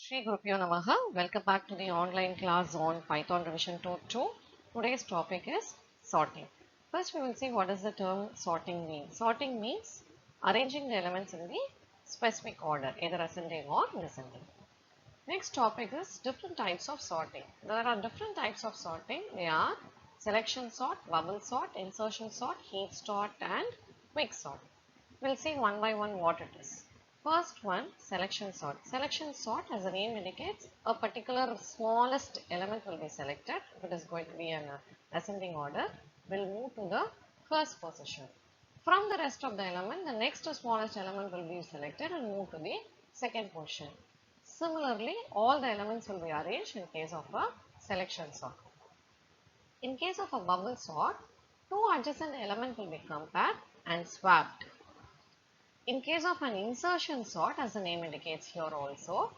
Shri Gurupyo Namaha. Welcome back to the online class on Python Revision 2. Today's topic is sorting. First we will see what does the term sorting mean. Sorting means arranging the elements in the specific order, either ascending or descending. Next topic is different types of sorting. There are different types of sorting. They are selection sort, bubble sort, insertion sort, heap sort and quick sort. We'll see one by one what it is. First one, selection sort. Selection sort, as the name indicates, a particular smallest element will be selected. If it is going to be an ascending order, will move to the first position. From the rest of the element, the next smallest element will be selected and move to the second position. Similarly, all the elements will be arranged in case of a selection sort. In case of a bubble sort, two adjacent elements will be compared and swapped. In case of an insertion sort, as the name indicates here also,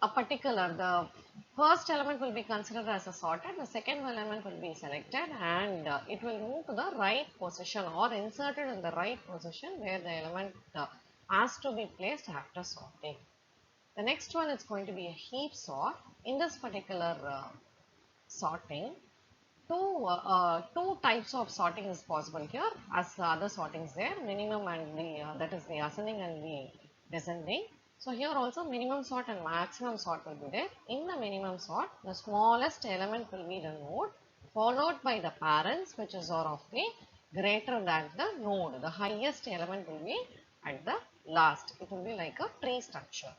the first element will be considered as a sorted, the second element will be selected and it will move to the right position or inserted in the right position where the element has to be placed after sorting. The next one is going to be a heap sort. In this particular sorting, two types of sorting is possible here as the other sortings there, minimum and that is the ascending and the descending. So here also minimum sort and maximum sort will be there. In the minimum sort, the smallest element will be the node followed by the parents which is or of the greater than the node. The highest element will be at the last. It will be like a tree structure.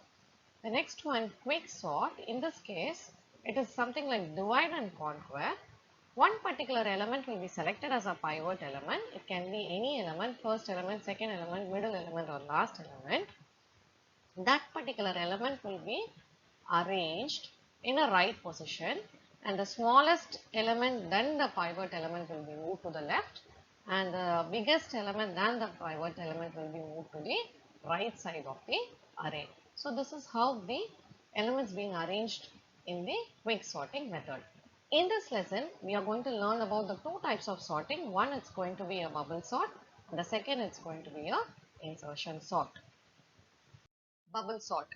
The next one, quick sort. In this case, it is something like divide and conquer. One particular element will be selected as a pivot element. It can be any element, first element, second element, middle element or last element. That particular element will be arranged in a right position and the smallest element than the pivot element will be moved to the left and the biggest element than the pivot element will be moved to the right side of the array. So this is how the elements being arranged in the quick sorting method. In this lesson, we are going to learn about the two types of sorting. One is going to be a bubble sort and the second is going to be a insertion sort. Bubble sort.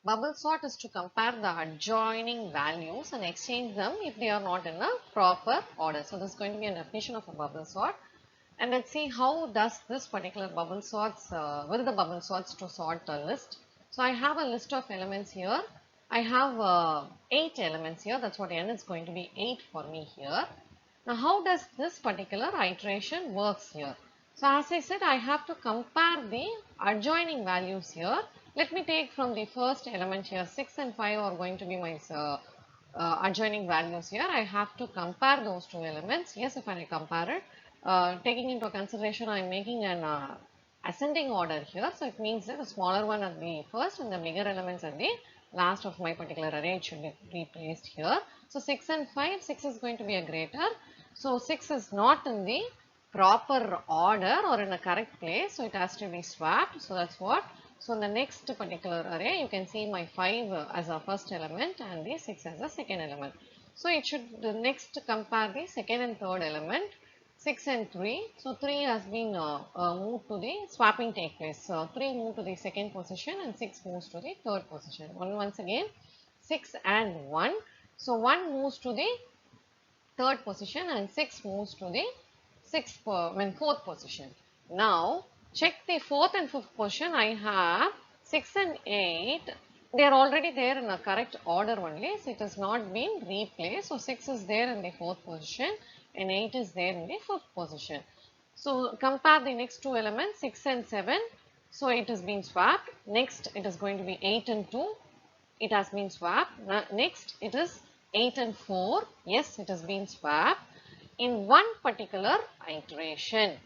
Bubble sort is to compare the adjoining values and exchange them if they are not in a proper order. So this is going to be a definition of a bubble sort. And let's see how does this particular bubble sorts, with the bubble sorts to sort a list. So I have a list of elements here. I have 8 elements here. That's what n is going to be 8 for me here. Now how does this particular iteration works here? So as I said, I have to compare the adjoining values here. Let me take from the first element here. 6 and 5 are going to be my adjoining values here. I have to compare those two elements. Yes, if I compare it, taking into consideration I am making an ascending order here. So it means that the smaller one at the first and the bigger elements at the last of my particular array should be placed here. So 6 and 5, 6 is going to be a greater. So 6 is not in the proper order or in a correct place. So it has to be swapped. So that's what. So in the next particular array, you can see my 5 as a first element and the 6 as a second element. So it should next compare the second and third element. 6 and 3. So 3 has been moved to the swapping take place. So 3 moved to the second position and 6 moves to the third position. Once again 6 and 1. So 1 moves to the third position and 6 moves to the fourth position. Now check the fourth and fifth position. I have 6 and 8. They are already there in a correct order only. So it has not been replaced. So 6 is there in the fourth position and 8 is there in the fifth position. So compare the next two elements 6 and 7. So it has been swapped. Next it is going to be 8 and 2. It has been swapped. Next it is 8 and 4. Yes, it has been swapped in one particular iteration.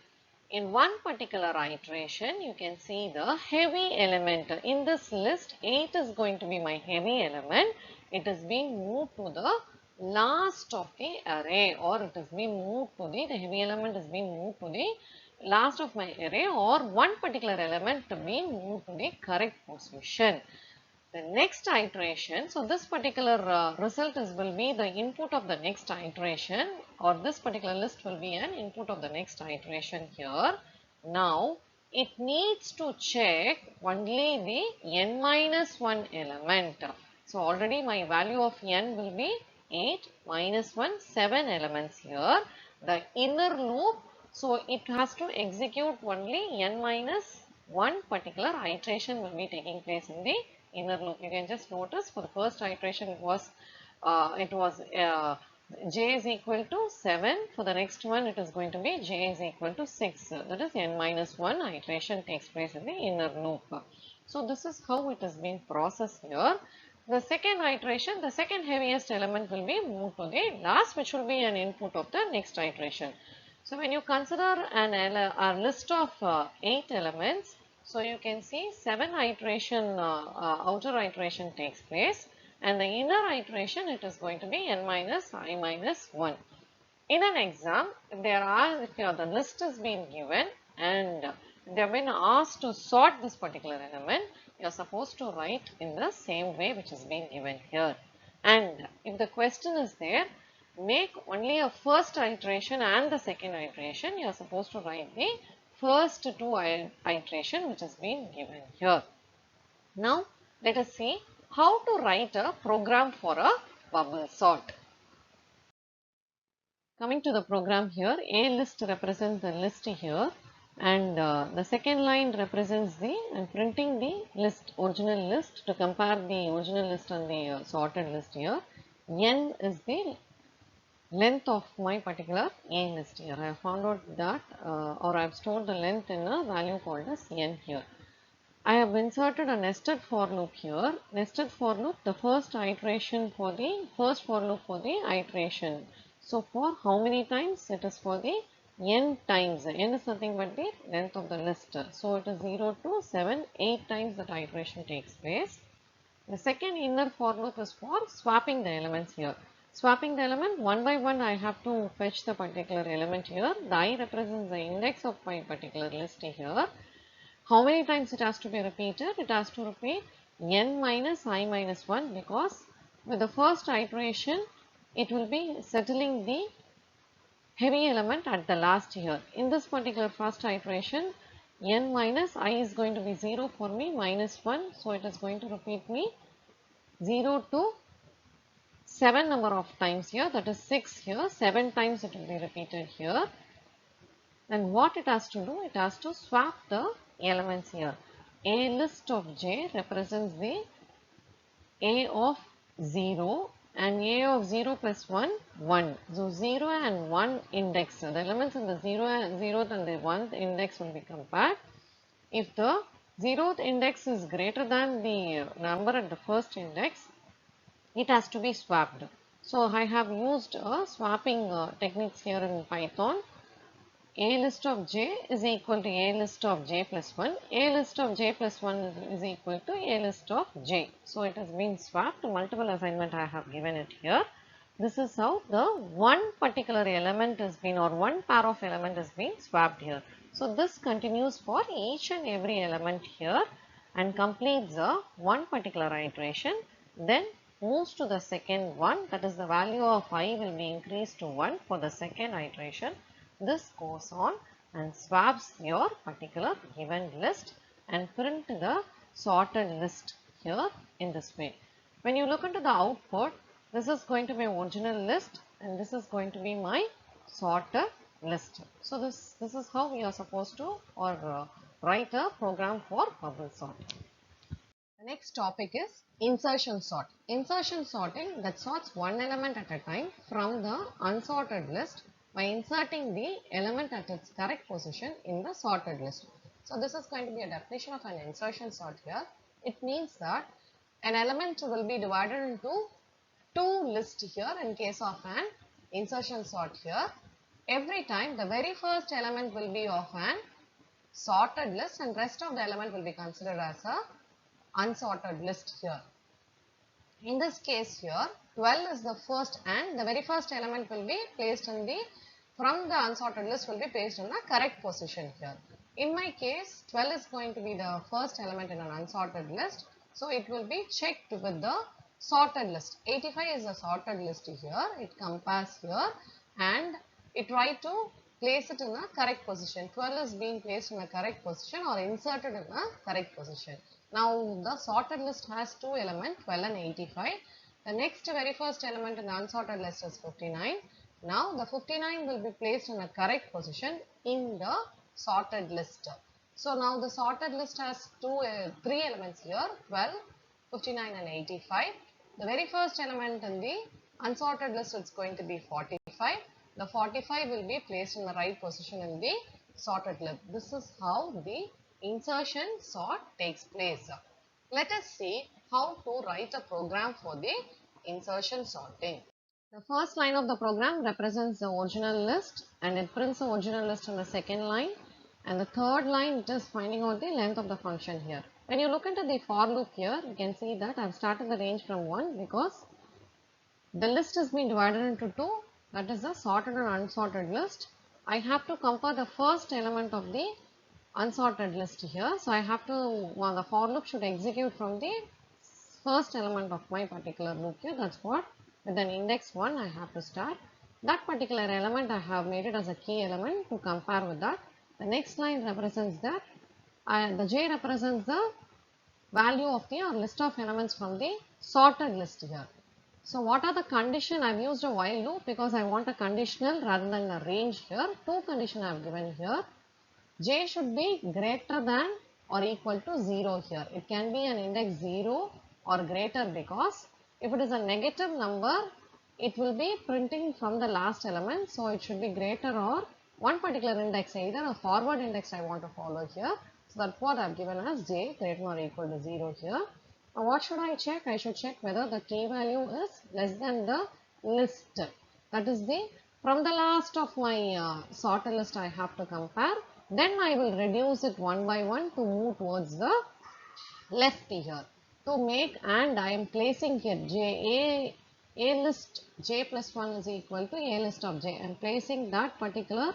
In one particular iteration, you can see the heavy element. In this list, 8 is going to be my heavy element. It is being moved to the last of the array or it is being moved to the heavy element is being moved to the last of my array or one particular element to be moved to the correct position. The next iteration, so this particular result will be the input of the next iteration or this particular list will be an input of the next iteration here. Now it needs to check only the n minus 1 element. So already my value of n will be 8 minus 1, 7 elements here. The inner loop, so it has to execute only n minus 1 particular iteration will be taking place in the inner loop. You can just notice for the first iteration it was j is equal to 7. For the next one it is going to be j is equal to 6. That is n minus 1 iteration takes place in the inner loop. So this is how it is being processed here. The second iteration, the second heaviest element will be moved to the last, which will be an input of the next iteration. So when you consider a list of 8 elements, so you can see 7 iteration, outer iteration takes place, and the inner iteration it is going to be n minus I minus 1. In an exam, if the list is being given and they have been asked to sort this particular element, you are supposed to write in the same way which is being given here. And if the question is there, make only a first iteration and the second iteration, you are supposed to write the first two iteration which is being given here. Now, let us see how to write a program for a bubble sort. Coming to the program here, A list represents the list here, and the second line represents and printing the list, original list, to compare the original list and the sorted list here. N is the length of my particular A list here. I have found out that or I have stored the length in a value called as N here. I have inserted a nested for loop here. Nested for loop, the first iteration for the first for loop for the iteration. So for how many times? It is for the n times. N is nothing but the length of the list. So it is 0 to 7, 8 times that iteration takes place. The second inner for loop is for swapping the elements here. Swapping the element one by one, I have to fetch the particular element here. The I represents the index of my particular list here. How many times it has to be repeated? It has to repeat n minus I minus 1, because with the first iteration it will be settling the heavy element at the last here. In this particular first iteration, n minus I is going to be 0 for me, minus 1. So it is going to repeat me 0 to 7 number of times here, that is 6 here, 7 times it will be repeated here. And what it has to do? It has to swap the elements here. A list of j represents the A of 0, and A of 0 plus 1, 1. So 0 and 1 index, the elements in the 0th and the 1th index will be compared. If the 0th index is greater than the number at the first index, it has to be swapped. So I have used swapping techniques here in Python. A list of j is equal to A list of j plus 1. A list of j plus 1 is equal to A list of j. So it has been swapped. Multiple assignment I have given it here. This is how the one particular element has been, or one pair of element has been swapped here. So this continues for each and every element here and completes one particular iteration. Then moves to the second one, that is the value of I will be increased to 1 for the second iteration. This goes on and swaps your particular given list and print the sorted list here in this way. When you look into the output, this is going to be original list and this is going to be my sorted list. So this is how we are supposed to write a program for bubble sort. The next topic is insertion sort. Insertion sorting, that sorts one element at a time from the unsorted list by inserting the element at its correct position in the sorted list. So this is going to be a definition of an insertion sort here. It means that an element will be divided into two lists here in case of an insertion sort here. Every time the very first element will be of an sorted list and rest of the element will be considered as a unsorted list here. In this case here, 12 is the first and the very first element will be placed in the, from the unsorted list will be placed in the correct position here. In my case, 12 is going to be the first element in an unsorted list. So it will be checked with the sorted list. 85 is a sorted list here. It compares here and it try to place it in a correct position. 12 is being placed in a correct position or inserted in a correct position. Now the sorted list has two elements, 12 and 85. The next very first element in the unsorted list is 59. Now the 59 will be placed in the correct position in the sorted list. So now the sorted list has three elements here, 12, 59 and 85. The very first element in the unsorted list is going to be 45. The 45 will be placed in the right position in the sorted list. This is how the insertion sort takes place. Let us see how to write a program for the insertion sorting. The first line of the program represents the original list and it prints the original list in the second line, and the third line it is finding out the length of the function here. When you look into the for loop here, you can see that I have started the range from 1 because the list has been divided into 2, that is the sorted and unsorted list. I have to compare the first element of the unsorted list here. So I have to, the for loop should execute from the first element of my particular loop here. That's what, with an index 1 I have to start. That particular element I have made it as a key element to compare with that. The next line represents that, and the J represents the value of the list of elements from the sorted list here. So what are the condition? I have used a while loop because I want a conditional rather than a range here. Two conditions I have given here. J should be greater than or equal to 0 here. It can be an index 0 or greater, because if it is a negative number, it will be printing from the last element. So it should be greater or one particular index, either a forward index I want to follow here. So that's what I have given as J greater than or equal to 0 here. Now what should I check? I should check whether the key value is less than the list. That is the, from the last of my sorted list I have to compare. Then I will reduce it one by one to move towards the left here. To make, and I am placing here J, A list J plus 1 is equal to A list of J. I am placing that particular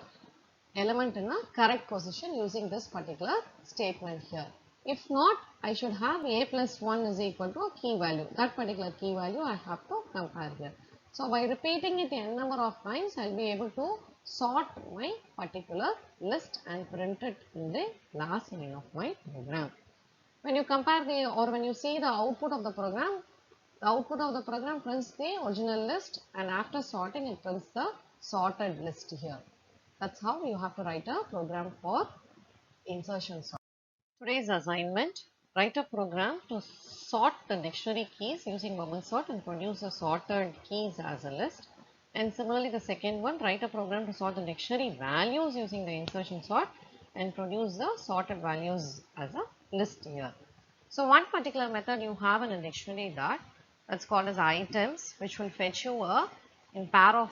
element in a correct position using this particular statement here. If not, I should have A plus 1 is equal to a key value. That particular key value I have to compare here. So by repeating it n number of times, I will be able to sort my particular list and print it in the last line of my program. When you compare the, or when you see the output of the program prints the original list, and after sorting it prints the sorted list here. That's how you have to write a program for insertion sort. Today's assignment, write a program to sort the dictionary keys using bubble sort and produce the sorted keys as a list. And similarly the second one, write a program to sort the dictionary values using the insertion sort and produce the sorted values as a list here. So one particular method you have in a dictionary that's called as items, which will fetch you a in pair of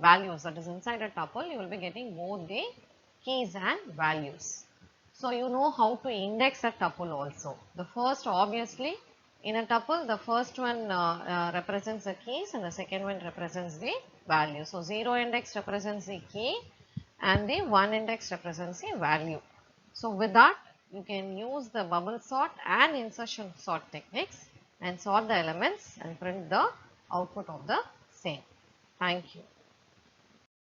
values, that is inside a tuple you will be getting both the keys and values. So you know how to index a tuple also. The first, obviously in a tuple the first one represents the keys and the second one represents the value. So 0 index represents the key and the 1 index represents the value. So with that you can use the bubble sort and insertion sort techniques and sort the elements and print the output of the same. Thank you.